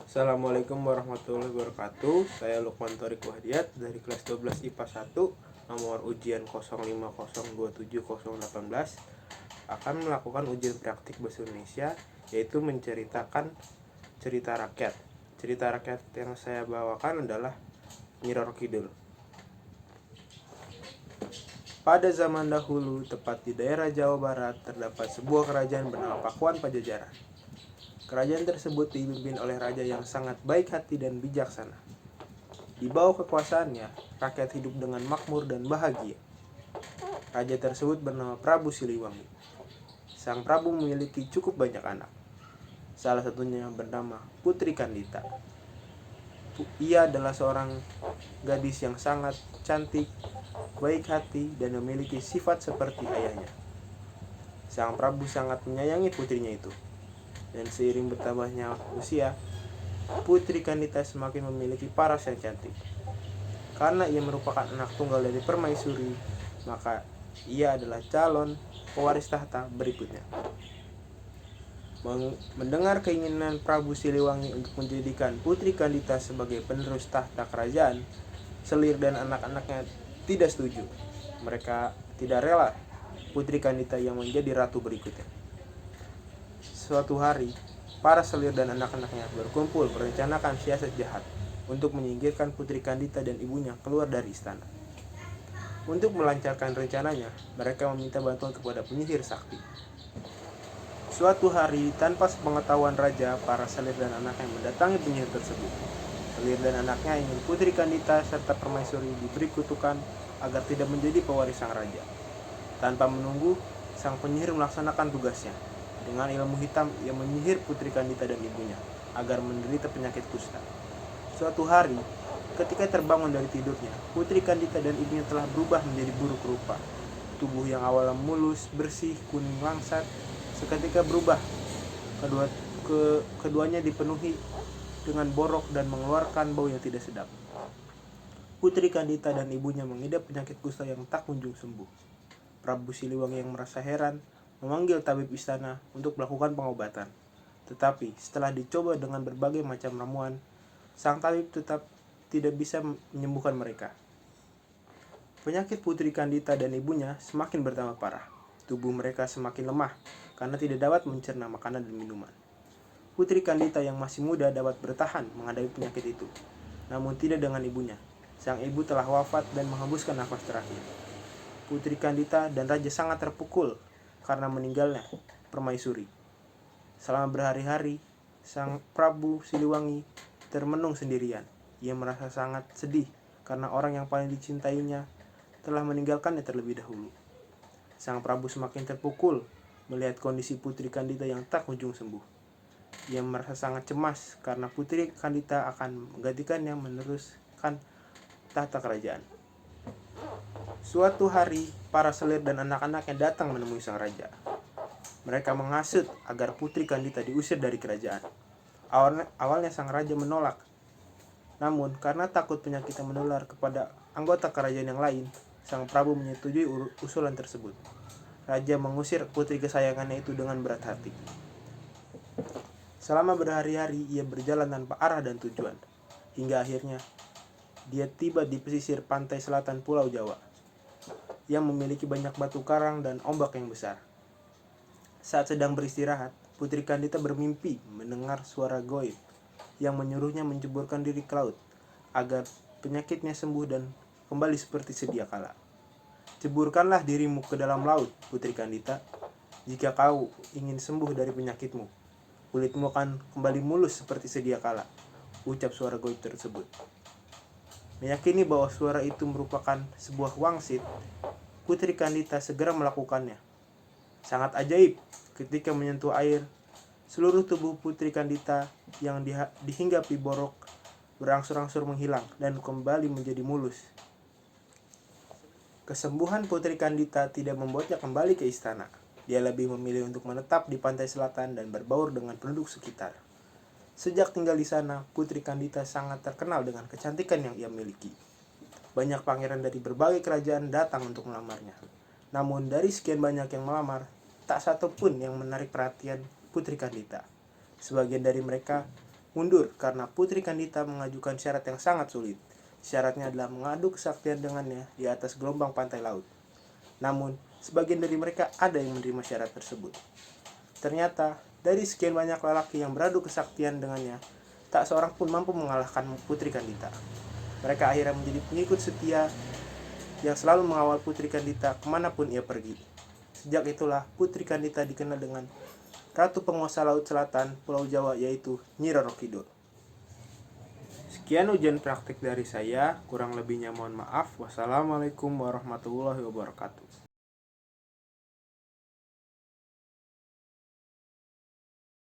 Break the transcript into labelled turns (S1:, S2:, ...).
S1: Assalamualaikum warahmatullahi wabarakatuh. Saya Lukman Thorik Wahdiat dari kelas 12 IPA 1, nomor ujian 050270018 akan melakukan ujian praktik bahasa Indonesia, yaitu menceritakan cerita rakyat. Cerita rakyat yang saya bawakan adalah Nyi Roro Kidul. Pada zaman dahulu, tepat di daerah Jawa Barat, terdapat sebuah kerajaan bernama Pakuan Pajajaran. Kerajaan tersebut dipimpin oleh raja yang sangat baik hati dan bijaksana. Di bawah kekuasaannya, rakyat hidup dengan makmur dan bahagia. Raja tersebut bernama Prabu Siliwangi. Sang Prabu memiliki cukup banyak anak. Salah satunya bernama Putri Kandita. Ia adalah seorang gadis yang sangat cantik, baik hati, dan memiliki sifat seperti ayahnya. Sang Prabu sangat menyayangi putrinya itu. Dan seiring bertambahnya usia, Putri Kandita semakin memiliki paras yang cantik. Karena ia merupakan anak tunggal dari permaisuri, maka ia adalah calon pewaris tahta berikutnya. Mendengar keinginan Prabu Siliwangi untuk menjadikan Putri Kandita sebagai penerus tahta kerajaan, Selir dan anak-anaknya tidak setuju. Mereka tidak rela Putri Kandita yang menjadi ratu berikutnya. Suatu hari, para Selir dan anak-anaknya berkumpul merencanakan siasat jahat untuk menyingkirkan Putri Kandita dan ibunya keluar dari istana. Untuk melancarkan rencananya, mereka meminta bantuan kepada penyihir sakti. Suatu hari, tanpa sepengetahuan raja, para Selir dan anaknya mendatangi penyihir tersebut. Selir dan anaknya ingin Putri Kandita serta permaisuri diberi kutukan agar tidak menjadi pewaris sang raja. Tanpa menunggu, sang penyihir melaksanakan tugasnya. Dengan ilmu hitam, ia menyihir Putri Kandita dan ibunya agar menderita penyakit kusta. Suatu hari, ketika terbangun dari tidurnya, Putri Kandita dan ibunya telah berubah menjadi buruk rupa. Tubuh yang awalnya mulus, bersih, kuning langsat, seketika berubah. Keduanya dipenuhi dengan borok dan mengeluarkan bau yang tidak sedap. Putri Kandita dan ibunya mengidap penyakit kusta yang tak kunjung sembuh. Prabu Siliwangi yang merasa heran memanggil tabib istana untuk melakukan pengobatan. Tetapi setelah dicoba dengan berbagai macam ramuan, sang tabib tetap tidak bisa menyembuhkan mereka. Penyakit Putri Kandita dan ibunya semakin bertambah parah. Tubuh mereka semakin lemah karena tidak dapat mencerna makanan dan minuman. Putri Kandita yang masih muda dapat bertahan menghadapi penyakit itu, namun tidak dengan ibunya. Sang ibu telah wafat dan menghembuskan nafas terakhir. Putri Kandita dan raja sangat terpukul karena meninggalnya permaisuri. Selama berhari-hari, sang Prabu Siliwangi termenung sendirian. Ia merasa sangat sedih karena orang yang paling dicintainya telah meninggalkannya terlebih dahulu. Sang Prabu semakin terpukul melihat kondisi Putri Kandita yang tak kunjung sembuh. Ia merasa sangat cemas karena Putri Kandita akan menggantikannya meneruskan tahta kerajaan. Suatu hari, para Selir dan anak-anaknya datang menemui sang raja. Mereka menghasut agar Putri Kandita diusir dari kerajaan. Awalnya sang raja menolak. Namun, karena takut penyakitnya menular kepada anggota kerajaan yang lain, sang Prabu menyetujui usulan tersebut. Raja mengusir putri kesayangannya itu dengan berat hati. Selama berhari-hari, ia berjalan tanpa arah dan tujuan. Hingga akhirnya, dia tiba di pesisir pantai selatan Pulau Jawa yang memiliki banyak batu karang dan ombak yang besar. Saat sedang beristirahat, Putri Kandita bermimpi mendengar suara goib yang menyuruhnya menceburkan diri ke laut agar penyakitnya sembuh dan kembali seperti sedia kala. Ceburkanlah dirimu ke dalam laut, Putri Kandita, jika kau ingin sembuh dari penyakitmu. Kulitmu akan kembali mulus seperti sedia kala, ucap suara goib tersebut. Meyakini bahwa suara itu merupakan sebuah wangsit, Putri Kandita segera melakukannya. Sangat ajaib, ketika menyentuh air, seluruh tubuh Putri Kandita yang dihinggapi borok berangsur-angsur menghilang dan kembali menjadi mulus. Kesembuhan Putri Kandita tidak membuatnya kembali ke istana. Dia lebih memilih untuk menetap di pantai selatan dan berbaur dengan penduduk sekitar. Sejak tinggal di sana, Putri Kandita sangat terkenal dengan kecantikan yang ia miliki. Banyak pangeran dari berbagai kerajaan datang untuk melamarnya. Namun dari sekian banyak yang melamar, tak satu pun yang menarik perhatian Putri Kandita. Sebagian dari mereka mundur karena Putri Kandita mengajukan syarat yang sangat sulit. Syaratnya adalah mengadu kesaktian dengannya di atas gelombang pantai laut. Namun, sebagian dari mereka ada yang menerima syarat tersebut. Ternyata, dari sekian banyak lelaki yang beradu kesaktian dengannya, tak seorang pun mampu mengalahkan Putri Kandita. Mereka akhirnya menjadi pengikut setia yang selalu mengawal Putri Kandita kemanapun ia pergi. Sejak itulah Putri Kandita dikenal dengan Ratu Penguasa Laut Selatan Pulau Jawa, yaitu Nyi Roro Kidul. Sekian ujian praktik dari saya, kurang lebihnya mohon maaf. Wassalamualaikum warahmatullahi wabarakatuh.